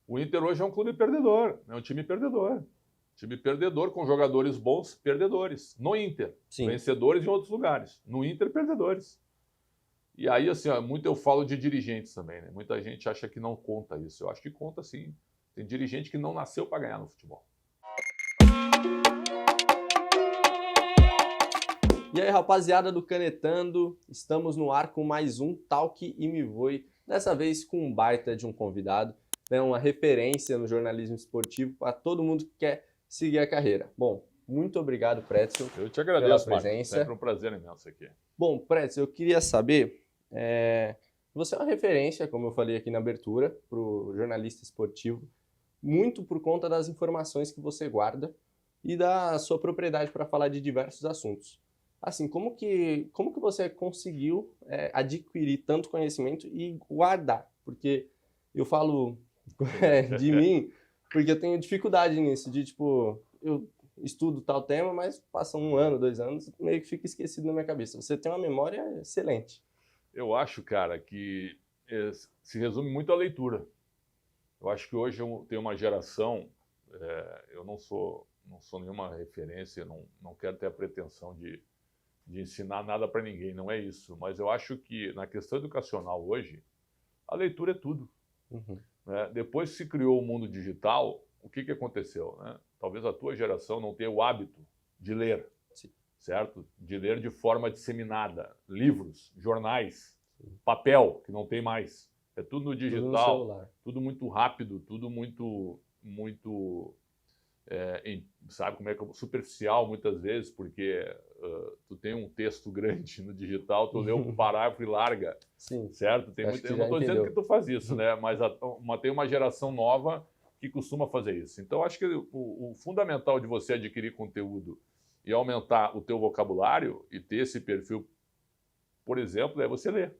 O Inter hoje é um clube perdedor, é um time perdedor. Time perdedor com jogadores bons, perdedores. No Inter, Sim. vencedores em outros lugares. No Inter, perdedores. E aí, assim, ó, muito eu falo de dirigentes também, né? Muita gente acha que não conta isso. Eu acho que conta sim. Tem dirigente que não nasceu para ganhar no futebol. E aí, rapaziada do Canetando, estamos no ar com mais um Talk e Me Voe, dessa vez com um baita de um convidado, né, uma referência no jornalismo esportivo para todo mundo que quer seguir a carreira. Bom, muito obrigado, Pretzel, Eu te agradeço, pela Marcos. presença. Sempre um prazer imenso aqui. Bom, Pretzel, eu queria saber, você é uma referência, como eu falei aqui na abertura, para o jornalista esportivo, muito por conta das informações que você guarda e da sua propriedade para falar de diversos assuntos. Assim, como que você conseguiu adquirir tanto conhecimento e guardar? Porque eu falo de mim, porque eu tenho dificuldade nisso, de tipo, eu estudo tal tema, mas passa 1 ano, 2 anos, meio que fica esquecido na minha cabeça. Você tem uma memória excelente. Eu acho, cara, que se resume muito à leitura. Eu acho que hoje tem uma geração, eu não sou nenhuma referência, não quero ter a pretensão de ensinar nada para ninguém, não é isso. Mas eu acho que na questão educacional hoje, a leitura é tudo. Uhum. Né? Depois que se criou o mundo digital, o que aconteceu? Né? Talvez a tua geração não tenha o hábito de ler, Sim. certo? De ler de forma disseminada. Livros, jornais, papel, que não tem mais. É tudo no digital, tudo no celular. Tudo muito rápido, tudo muito sabe como é que é? Superficial muitas vezes, porque tu tem um texto grande no digital, tu lê um parágrafo e larga. Sim. Certo? Eu não estou dizendo que tu faz isso, né? Mas tem uma geração nova que costuma fazer isso. Então, acho que o fundamental de você adquirir conteúdo e aumentar o teu vocabulário e ter esse perfil, por exemplo, é você ler.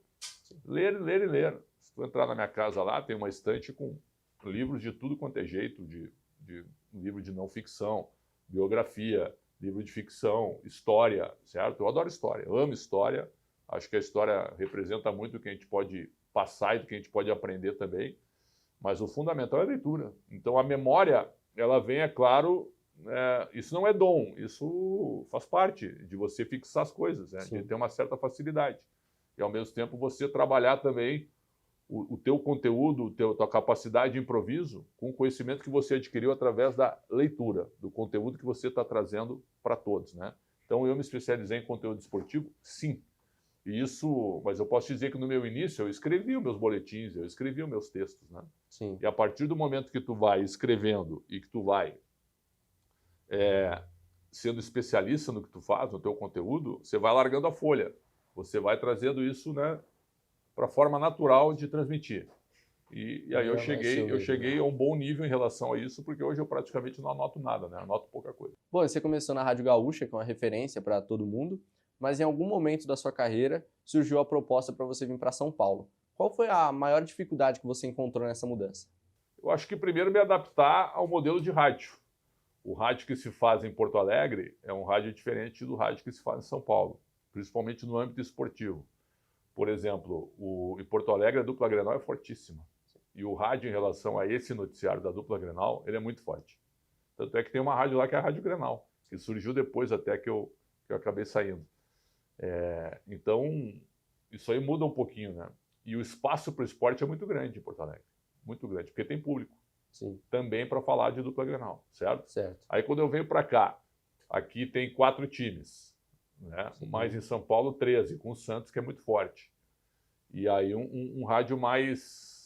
Ler, ler e ler. Se tu entrar na minha casa lá, tem uma estante com livros de tudo quanto é jeito, de livro de não ficção, biografia, livro de ficção, história, certo? Eu adoro história, eu amo história. Acho que a história representa muito o que a gente pode passar e do que a gente pode aprender também. Mas o fundamental é a leitura. Então, a memória, ela vem, é claro, isso não é dom, isso faz parte de você fixar as coisas, né? De ter uma certa facilidade. E, ao mesmo tempo, você trabalhar também o teu conteúdo, tua capacidade de improviso com o conhecimento que você adquiriu através da leitura, do conteúdo que você está trazendo para todos, né? Então, eu me especializei em conteúdo esportivo, sim. Mas eu posso dizer que no meu início eu escrevi os meus boletins, eu escrevi os meus textos, né? Sim. E a partir do momento que tu vai escrevendo e que tu vai sendo especialista no que tu faz, no teu conteúdo, você vai largando a folha. Você vai trazendo isso, né, para a forma natural de transmitir. E aí eu cheguei a um bom nível em relação a isso, porque hoje eu praticamente não anoto nada, né? Anoto pouca coisa. Bom, você começou na Rádio Gaúcha, que é uma referência para todo mundo, mas em algum momento da sua carreira surgiu a proposta para você vir para São Paulo. Qual foi a maior dificuldade que você encontrou nessa mudança? Eu acho que primeiro me adaptar ao modelo de rádio. O rádio que se faz em Porto Alegre é um rádio diferente do rádio que se faz em São Paulo, principalmente no âmbito esportivo. Por exemplo, em Porto Alegre a dupla Grenal é fortíssima. E o rádio, em relação a esse noticiário da dupla Grenal, ele é muito forte. Tanto é que tem uma rádio lá que é a Rádio Grenal, que surgiu depois até que eu acabei saindo. Então, isso aí muda um pouquinho, né? E o espaço para o esporte é muito grande em Porto Alegre. Muito grande, porque tem público. Sim. Também para falar de dupla Grenal, certo? Certo. Aí quando eu venho para cá, aqui tem 4 times, né? Mais em São Paulo 13, com o Santos, que é muito forte. E aí um rádio mais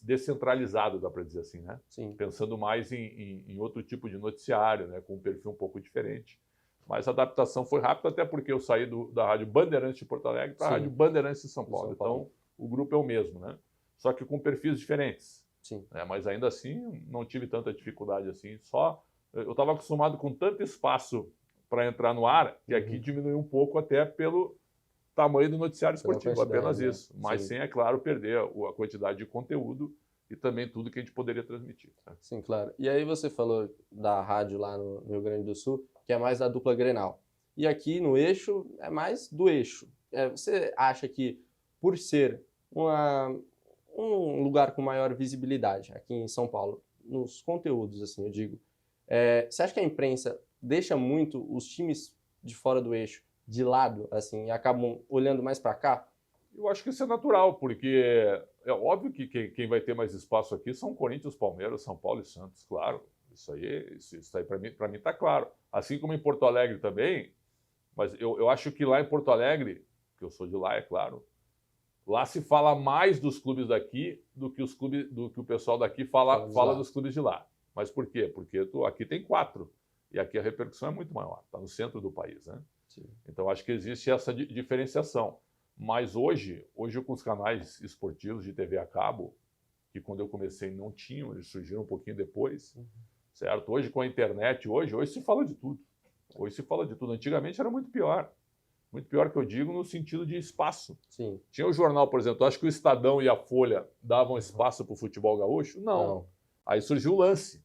descentralizado, dá para dizer assim, né? Sim. Pensando mais em outro tipo de noticiário, né? Com um perfil um pouco diferente. Mas a adaptação foi rápida, até porque eu saí da Rádio Bandeirantes de Porto Alegre para a Rádio Bandeirantes de São Paulo. Então, o grupo é o mesmo, né? Só que com perfis diferentes. Sim. Mas ainda assim, não tive tanta dificuldade assim. Eu estava acostumado com tanto espaço para entrar no ar, que aqui diminuiu um pouco até pelo tamanho do noticiário esportivo, apenas isso. Mas sem, é claro, perder a quantidade de conteúdo e também tudo que a gente poderia transmitir. Tá? Sim, claro. E aí você falou da rádio lá no Rio Grande do Sul, que é mais da dupla Grenal. E aqui no Eixo é mais do Eixo. Você acha que, por ser um lugar com maior visibilidade aqui em São Paulo, nos conteúdos, assim, eu digo. Você acha que a imprensa deixa muito os times de fora do eixo de lado, assim, e acabam olhando mais para cá? Eu acho que isso é natural, porque é óbvio que quem vai ter mais espaço aqui são Corinthians, Palmeiras, São Paulo e Santos, claro. Isso aí para mim está claro. Assim como em Porto Alegre também, mas eu acho que lá em Porto Alegre, que eu sou de lá, é claro, lá se fala mais dos clubes daqui do que o pessoal daqui fala dos clubes de lá. Mas por quê? Porque aqui tem 4 e aqui a repercussão é muito maior. Está no centro do país, né? Sim. Então acho que existe essa diferenciação. Mas hoje com os canais esportivos de TV a cabo, que quando eu comecei não tinham, eles surgiram um pouquinho depois, certo? Hoje com a internet, hoje se fala de tudo. Hoje se fala de tudo. Antigamente era muito pior. Muito pior que eu digo no sentido de espaço. Sim. Tinha o jornal, por exemplo, acho que o Estadão e a Folha davam espaço para o futebol gaúcho? Não. Aí surgiu o Lance,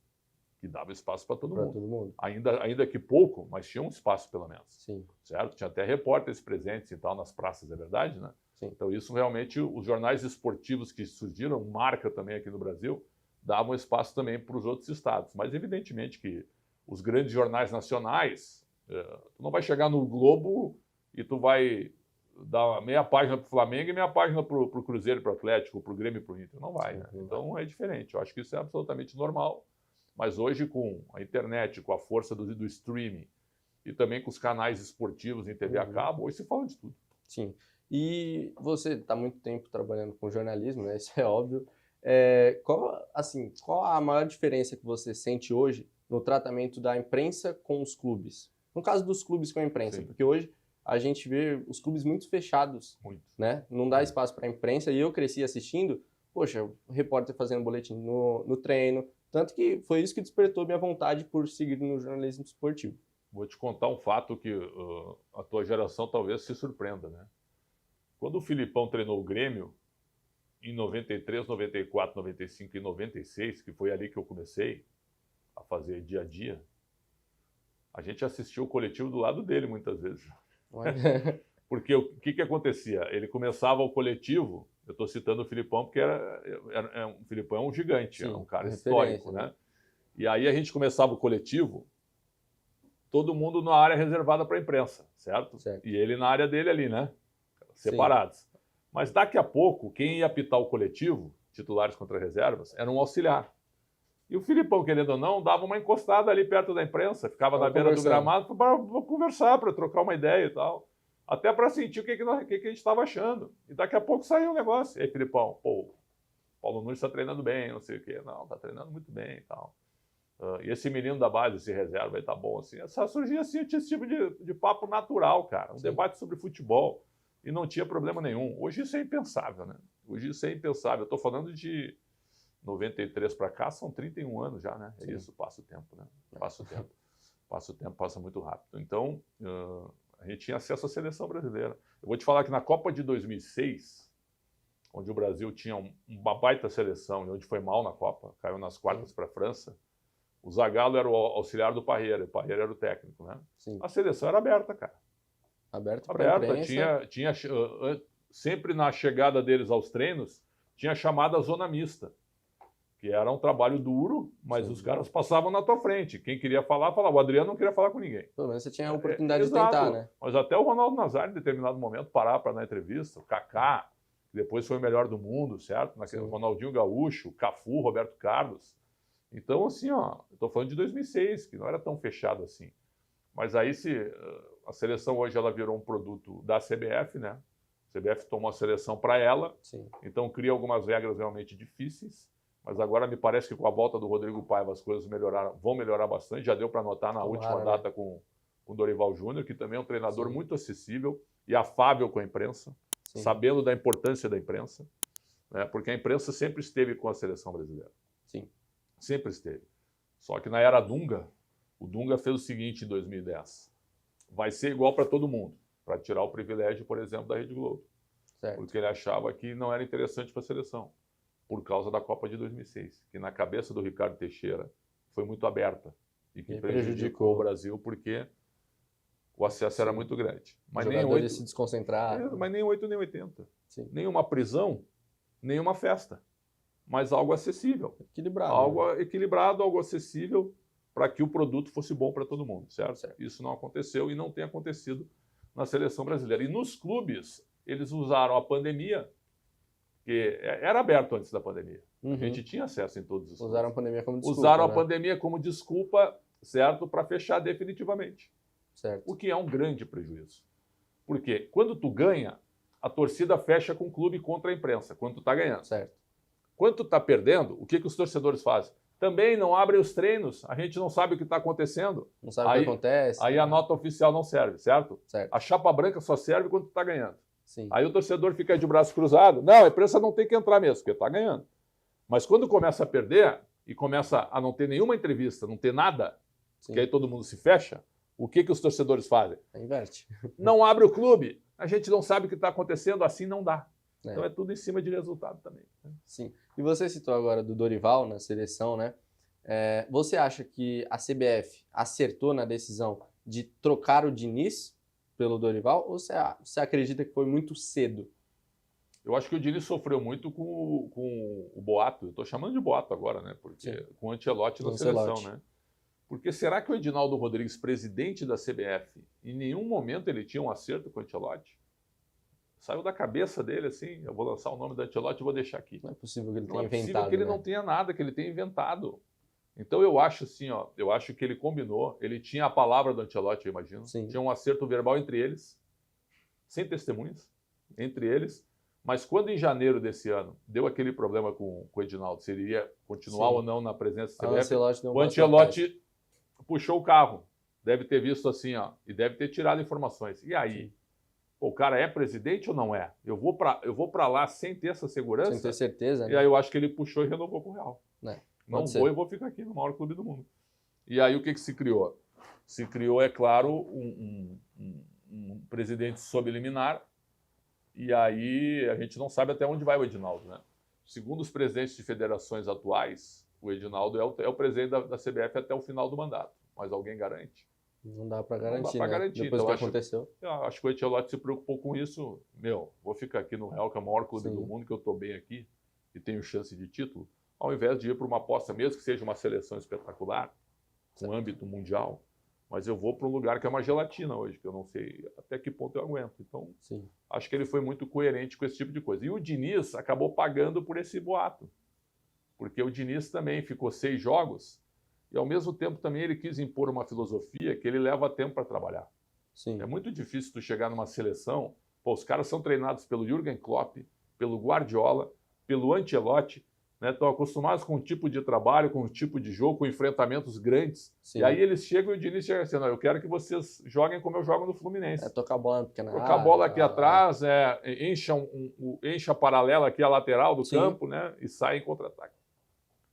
que dava espaço para todo mundo. Ainda que pouco, mas tinha um espaço pelo menos. Sim. Certo? Tinha até repórteres presentes e tal nas praças, é verdade, né? Sim. Então isso realmente, os jornais esportivos que surgiram, marca também aqui no Brasil, davam espaço também para os outros estados. Mas evidentemente que os grandes jornais nacionais, tu não vai chegar no Globo e tu vai dar meia página para o Flamengo e meia página para o Cruzeiro, para o Atlético, para o Grêmio e para o Inter. Não vai, né? Então é diferente. Eu acho que isso é absolutamente normal. Mas hoje, com a internet, com a força do streaming e também com os canais esportivos em TV a cabo, hoje se fala de tudo. Sim. E você está há muito tempo trabalhando com jornalismo, né? Isso é óbvio. Qual a maior diferença que você sente hoje no tratamento da imprensa com os clubes? No caso dos clubes com a imprensa, Sim. Porque hoje a gente vê os clubes muito fechados, né? Não dá espaço para a imprensa, e eu cresci assistindo, poxa, o repórter fazendo boletim no treino, tanto que foi isso que despertou minha vontade por seguir no jornalismo esportivo. Vou te contar um fato que a tua geração talvez se surpreenda, né? Quando o Filipão treinou o Grêmio, em 93, 94, 95 e 96, que foi ali que eu comecei a fazer dia a dia, a gente assistiu o coletivo do lado dele muitas vezes. Porque o que acontecia? Ele começava o coletivo, eu estou citando o Filipão porque o Filipão é um gigante, Sim, é um cara histórico, né? E aí a gente começava o coletivo, todo mundo na área reservada para a imprensa, certo? E ele na área dele ali, né? Separados. Sim. Mas daqui a pouco, quem ia apitar o coletivo, titulares contra reservas, era um auxiliar. E o Filipão, querendo ou não, dava uma encostada ali perto da imprensa, ficava na beira do gramado para conversar, para trocar uma ideia e tal. Até para sentir o que a gente estava achando. E daqui a pouco saiu um negócio. E aí, Filipão, pô, Paulo Nunes está treinando bem, não sei o quê. Não, está treinando muito bem e tal. E esse menino da base, esse reserva aí tá bom, assim. Surgia assim, tinha esse tipo de papo natural, cara. Um debate sobre futebol. E não tinha problema nenhum. Hoje isso é impensável, né? Hoje isso é impensável. Eu estou falando de 93 para cá, são 31 anos já, né? É isso, passa o tempo, né? Passa o tempo. Passa o tempo, passa muito rápido. Então, a gente tinha acesso à seleção brasileira. Eu vou te falar que na Copa de 2006, onde o Brasil tinha uma baita seleção e onde foi mal na Copa, caiu nas quartas para a França, o Zagallo era o auxiliar do Parreira, e o Parreira era o técnico, né? Sim. A seleção era aberta, cara. Aberta. Tinha sempre na chegada deles aos treinos, tinha chamada zona mista, que era um trabalho duro, mas os caras passavam na tua frente. Quem queria falar, falava. O Adriano não queria falar com ninguém. Pelo menos você tinha a oportunidade de tentar, né? Mas até o Ronaldo Nazário, em determinado momento, parar para dar entrevista. O Kaká, que depois foi o melhor do mundo, certo? O Ronaldinho Gaúcho, o Cafu, Roberto Carlos. Então, assim, eu estou falando de 2006, que não era tão fechado assim. Mas aí, a seleção hoje ela virou um produto da CBF, né? A CBF tomou a seleção para ela, então cria algumas regras realmente difíceis. Mas agora me parece que com a volta do Rodrigo Paiva as coisas vão melhorar bastante. Já deu para notar na última data com o Dorival Júnior, que também é um treinador muito acessível e afável com a imprensa, sabendo da importância da imprensa, né? Porque a imprensa sempre esteve com a seleção brasileira. Sim. Sempre esteve. Só que na era Dunga, o Dunga fez o seguinte em 2010. Vai ser igual para todo mundo, para tirar o privilégio, por exemplo, da Rede Globo. Porque ele achava que não era interessante para a seleção. Por causa da Copa de 2006, que na cabeça do Ricardo Teixeira foi muito aberta e que prejudicou o Brasil porque o acesso era muito grande. Mas nem 8 se desconcentraram. Mas nem 8 nem 80. Nem uma prisão nenhuma festa, mas algo acessível. Equilibrado. Algo equilibrado, algo acessível, para que o produto fosse bom para todo mundo, certo? Isso não aconteceu e não tem acontecido na seleção brasileira. E nos clubes, eles usaram a pandemia, que era aberto antes da pandemia. A gente tinha acesso em todos os clubes. Usaram a pandemia como desculpa. Usaram a pandemia como desculpa, certo, para fechar definitivamente. Certo. O que é um grande prejuízo. Porque quando tu ganha, a torcida fecha com o clube contra a imprensa, quando tu está ganhando. Certo. Quando tu está perdendo, o que os torcedores fazem? Também não abrem os treinos, a gente não sabe o que está acontecendo. Não sabe o que acontece. Aí a nota oficial não serve, certo? Certo. A chapa branca só serve quando tu está ganhando. Sim. Aí o torcedor fica de braço cruzado. Não, a imprensa não tem que entrar mesmo, porque está ganhando. Mas quando começa a perder e começa a não ter nenhuma entrevista, não ter nada, que aí todo mundo se fecha, o que os torcedores fazem? Inverte. Não abre o clube, a gente não sabe o que está acontecendo, assim não dá. Então é tudo em cima de resultado também. Sim. E você citou agora do Dorival na seleção, né? Você acha que a CBF acertou na decisão de trocar o Diniz pelo Dorival ou você acredita que foi muito cedo? Eu acho que o Diniz sofreu muito com o boato. Eu estou chamando de boato agora, né? Porque com o Ancelotti na seleção, né? Porque será que o Edinaldo Rodrigues, presidente da CBF, em nenhum momento ele tinha um acerto com o Ancelotti? Saiu da cabeça dele assim, eu vou lançar o nome do Ancelotti e vou deixar aqui. Não é possível que ele tenha inventado. Não é possível que ele não tenha nada, que ele tenha inventado. Então eu acho assim, eu acho que ele combinou, ele tinha a palavra do Ancelotti, eu imagino. Sim. Tinha um acerto verbal entre eles, sem testemunhas, entre eles. Mas quando em janeiro desse ano deu aquele problema com o Edinaldo, se ele ia continuar ou não na presença da CBF, o Ancelotti puxou o carro. Deve ter visto assim, e deve ter tirado informações. E aí? Sim. O cara é presidente ou não é? Eu vou para lá sem ter essa segurança? Sem ter certeza, né? E aí eu acho que ele puxou e renovou com o Real. Não vou e vou ficar aqui no maior clube do mundo. E aí o que se criou? Se criou, é claro, um presidente sob liminar. E aí a gente não sabe até onde vai o Edinaldo, né? Segundo os presidentes de federações atuais, o Edinaldo é o presidente da CBF até o final do mandato. Mas alguém garante? Não dá para garantir, não dá pra garantir. Depois então, do que aconteceu. Eu acho que o Ancelotti se preocupou com isso. Vou ficar aqui no Real, que é o maior clube do mundo, que eu estou bem aqui e tenho chance de título, ao invés de ir para uma aposta, mesmo que seja uma seleção espetacular, com âmbito mundial, mas eu vou para um lugar que é uma gelatina hoje, que eu não sei até que ponto eu aguento. Então, acho que ele foi muito coerente com esse tipo de coisa. E o Diniz acabou pagando por esse boato, porque o Diniz também ficou 6 jogos, e ao mesmo tempo também ele quis impor uma filosofia que ele leva tempo para trabalhar. É muito difícil tu chegar numa seleção, os caras são treinados pelo Jürgen Klopp, pelo Guardiola, pelo Ancelotti, né? Estão acostumados com um tipo de trabalho, com um tipo de jogo, com enfrentamentos grandes. E aí eles chegam e o Diniz chega assim, eu quero que vocês joguem como eu jogo no Fluminense. Tocar a bola na pequena área. Tocar a bola aqui atrás, encha a paralela aqui a lateral do campo, né? E sai em contra-ataque.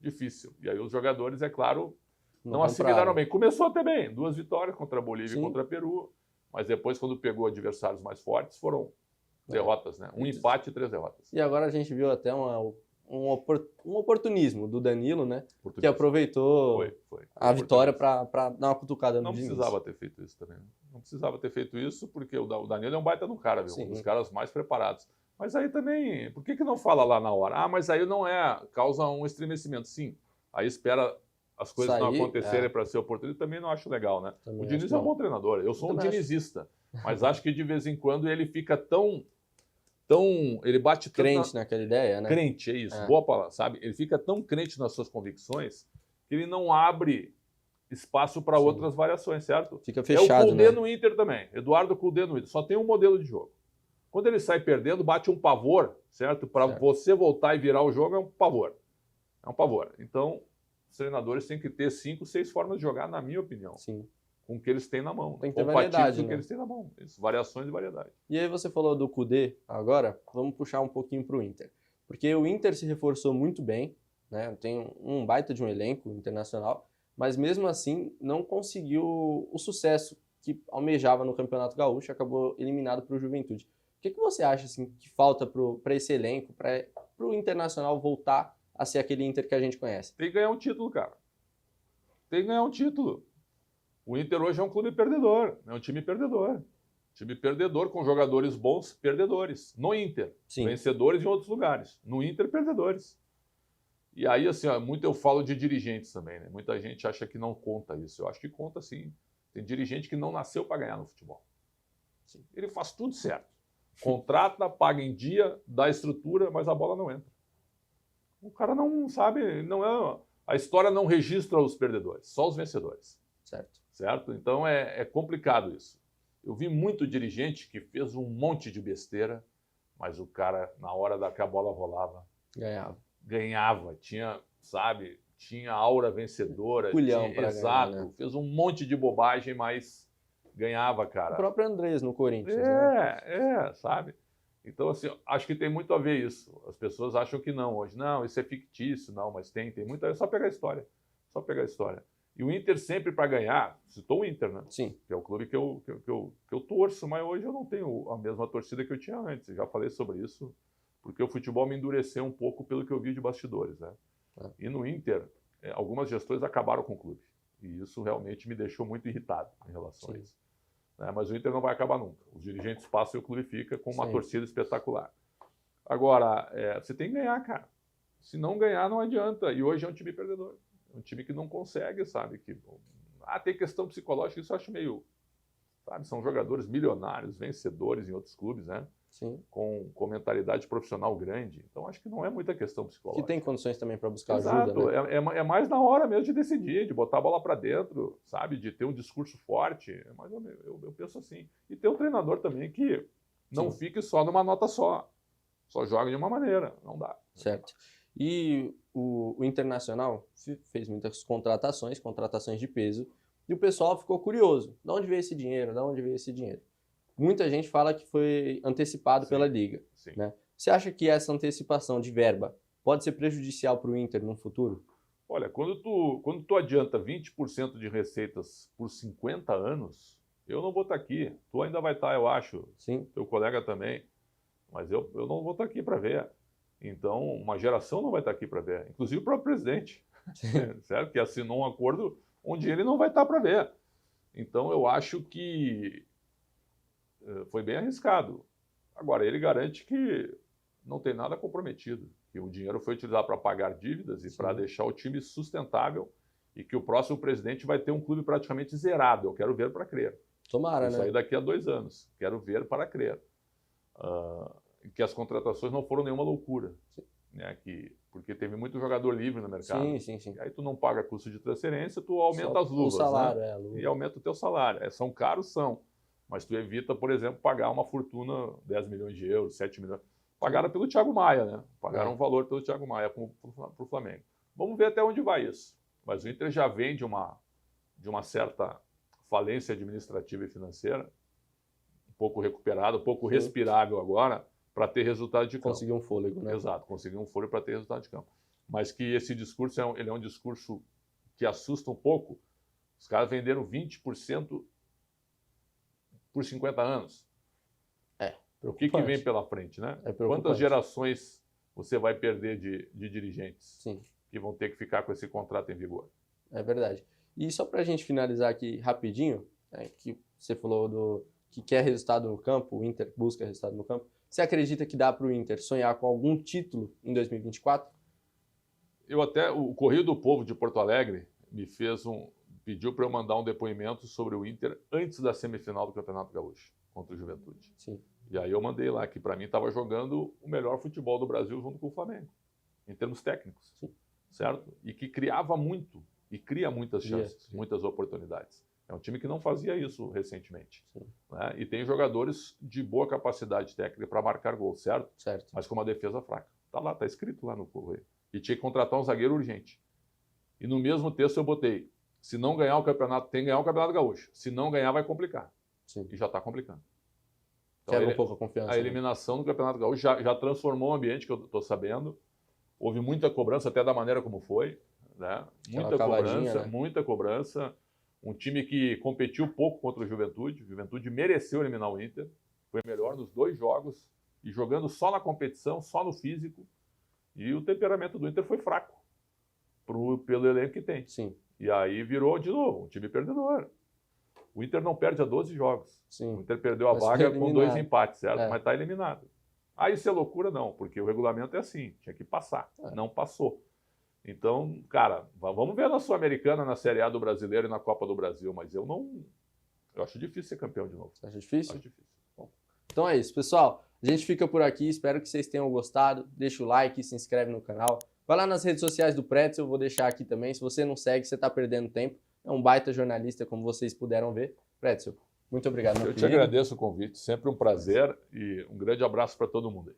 Difícil. E aí os jogadores, é claro, não assimilaram bem. Começou até bem, 2 vitórias contra a Bolívia e contra a Peru, mas depois, quando pegou adversários mais fortes, foram derrotas, né? Um empate e 3 derrotas. E agora a gente viu até um oportunismo do Danilo, né? Que aproveitou a vitória para dar uma cutucada no Diniz. Não precisava ter feito isso também. Não precisava ter feito isso, porque o Danilo é um baita de um cara, viu? Um dos caras mais preparados. Mas aí também, por que não fala lá na hora? Mas aí não causa um estremecimento. Sim, aí espera as coisas não acontecerem para ser oportunista, também não acho legal, né? O Diniz é um bom treinador. Eu sou um dinizista, mas acho que de vez em quando ele fica tão ele bate crente naquela ideia, né? Crente, é isso, boa palavra, sabe? Ele fica tão crente nas suas convicções que ele não abre espaço para outras variações, certo? Fica fechado, é o Cudê no Inter também, Eduardo Cudê no Inter, só tem um modelo de jogo. Quando ele sai perdendo, bate um pavor, certo? Para você voltar e virar o jogo é um pavor. É um pavor. Então, os treinadores têm que ter 5, 6 formas de jogar, na minha opinião. Com o que eles têm na mão. Tem que ter variedade, com o que eles têm na mão. Variações e variedade. E aí você falou do Cudê agora, vamos puxar um pouquinho para o Inter. Porque o Inter se reforçou muito bem, né? Tem um baita de um elenco internacional, mas mesmo assim não conseguiu o sucesso que almejava no Campeonato Gaúcho, acabou eliminado para o Juventude. O que você acha assim, que falta para esse elenco, para o Internacional voltar a ser aquele Inter que a gente conhece? Tem que ganhar um título, cara. Tem que ganhar um título. O Inter hoje é um clube perdedor, é um time perdedor. Time perdedor, com jogadores bons, perdedores. No Inter, Sim. Vencedores em outros lugares. No Inter, perdedores. E aí, assim, ó, muito eu falo de dirigentes também, né? Muita gente acha que não conta isso. Eu acho que conta sim. Tem dirigente que não nasceu para ganhar no futebol. Sim. Ele faz tudo certo. Contrata, paga em dia, dá estrutura, mas a bola não entra. O cara não sabe, não é. A história não registra os perdedores, só os vencedores. Certo? Então é complicado isso. Eu vi muito dirigente que fez um monte de besteira, mas o cara, na hora que a bola rolava, ganhava, tinha, sabe, tinha aura vencedora. Culhão para exato, ganhar, né? Fez um monte de bobagem, mas ganhava, cara. O próprio Andrés no Corinthians, né? Sabe? Então, assim, acho que tem muito a ver isso. As pessoas acham que não hoje. Não, isso é fictício, não, mas tem muito. É só pegar a história. Só pegar a história. E o Inter sempre para ganhar, citou o Inter, né? Sim. Que é o clube que eu torço, mas hoje eu não tenho a mesma torcida que eu tinha antes. Eu já falei sobre isso, porque o futebol me endureceu um pouco pelo que eu vi de bastidores, né? E no Inter, algumas gestões acabaram com o clube. E isso realmente me deixou muito irritado em relação a isso. Mas o Inter não vai acabar nunca. Os dirigentes passam e o clube fica com uma torcida espetacular. Agora, você tem que ganhar, cara. Se não ganhar, não adianta. E hoje é um time perdedor. É um time que não consegue, sabe? Tem questão psicológica, isso eu acho meio... Sabe? São jogadores milionários, vencedores em outros clubes, né? Sim. Com mentalidade profissional grande. Então, acho que não é muita questão psicológica. Que tem condições também para buscar Exato. ajuda, né? É mais na hora mesmo de decidir, de botar a bola para dentro, sabe? De ter um discurso forte. Mas eu penso assim. E ter um treinador também que não fique só numa nota só. Só joga de uma maneira. Não dá. Certo. E o Internacional fez muitas contratações de peso, e o pessoal ficou curioso. De onde veio esse dinheiro? De onde veio esse dinheiro? Muita gente fala que foi antecipado pela Liga. Né? Você acha que essa antecipação de verba pode ser prejudicial para o Inter no futuro? Olha, quando tu adianta 20% de receitas por 50 anos, eu não vou estar aqui. Tu ainda vai estar, eu acho. Sim. Teu colega também. Mas eu não vou estar aqui para ver. Então, uma geração não vai estar aqui para ver. Inclusive o próprio presidente, certo? Que assinou um acordo onde ele não vai estar para ver. Então, eu acho que foi bem arriscado. Agora, ele garante que não tem nada comprometido, que o dinheiro foi utilizado para pagar dívidas e para deixar o time sustentável, e que o próximo presidente vai ter um clube praticamente zerado. Eu quero ver para crer. Tomara, Isso né? aí daqui a 2 anos. Quero ver para crer. Que as contratações não foram nenhuma loucura. Né? Porque teve muito jogador livre no mercado. Sim. E aí tu não paga custo de transferência, tu aumenta as luvas. O salário, né? a luva. E aumenta o teu salário. São caros, são. Mas tu evita, por exemplo, pagar uma fortuna, 10 milhões de euros, 7 milhões. Pagaram pelo Thiago Maia, né? Pagaram um valor pelo Thiago Maia para o Flamengo. Vamos ver até onde vai isso. Mas o Inter já vem de uma certa falência administrativa e financeira, um pouco recuperada, um pouco respirável agora, para ter resultado de campo. Conseguir um fôlego, né? Exato, conseguir um fôlego para ter resultado de campo. Mas que esse discurso ele é um discurso que assusta um pouco. Os caras venderam 20% por 50 anos. O que vem pela frente, né? Quantas gerações você vai perder de dirigentes que vão ter que ficar com esse contrato em vigor? É verdade. E só para a gente finalizar aqui rapidinho, que você falou que quer resultado no campo, o Inter busca resultado no campo. Você acredita que dá para o Inter sonhar com algum título em 2024? O Correio do Povo de Porto Alegre pediu para eu mandar um depoimento sobre o Inter antes da semifinal do Campeonato Gaúcho, contra o Juventude. Sim. E aí eu mandei lá que para mim estava jogando o melhor futebol do Brasil junto com o Flamengo, em termos técnicos, certo? E que criava muito, e cria muitas chances, muitas oportunidades. É um time que não fazia isso recentemente. Né? E tem jogadores de boa capacidade técnica para marcar gol, certo? Mas com uma defesa fraca. Está lá, está escrito lá no Correio. E tinha que contratar um zagueiro urgente. E no mesmo texto eu botei, se não ganhar o campeonato, tem que ganhar o Campeonato Gaúcho. Se não ganhar, vai complicar. E já está complicando. Então, quebra um pouco a confiança. A eliminação do Campeonato Gaúcho já transformou o ambiente, que eu estou sabendo. Houve muita cobrança, até da maneira como foi. Né? Muita cobrança. Um time que competiu pouco contra o Juventude. O Juventude mereceu eliminar o Inter. Foi melhor nos 2 jogos. E jogando só na competição, só no físico. E o temperamento do Inter foi fraco. Pelo elenco que tem. E aí virou de novo um time perdedor. O Inter não perde a 12 jogos. Sim. O Inter perdeu a vaga com 2 empates, certo? Mas está eliminado. Aí isso é loucura, não, porque o regulamento é assim, tinha que passar. Não passou. Então, cara, vamos ver na Sul-Americana, na Série A do Brasileiro e na Copa do Brasil, mas eu acho difícil ser campeão de novo. Você acha difícil? Acho difícil. Bom, então é isso, pessoal. A gente fica por aqui, espero que vocês tenham gostado. Deixa o like, se inscreve no canal. Vai lá nas redes sociais do Pretzel, eu vou deixar aqui também. Se você não segue, você está perdendo tempo. É um baita jornalista, como vocês puderam ver. Pretzel, muito obrigado, meu querido. Eu te agradeço o convite, sempre um prazer e um grande abraço para todo mundo aí.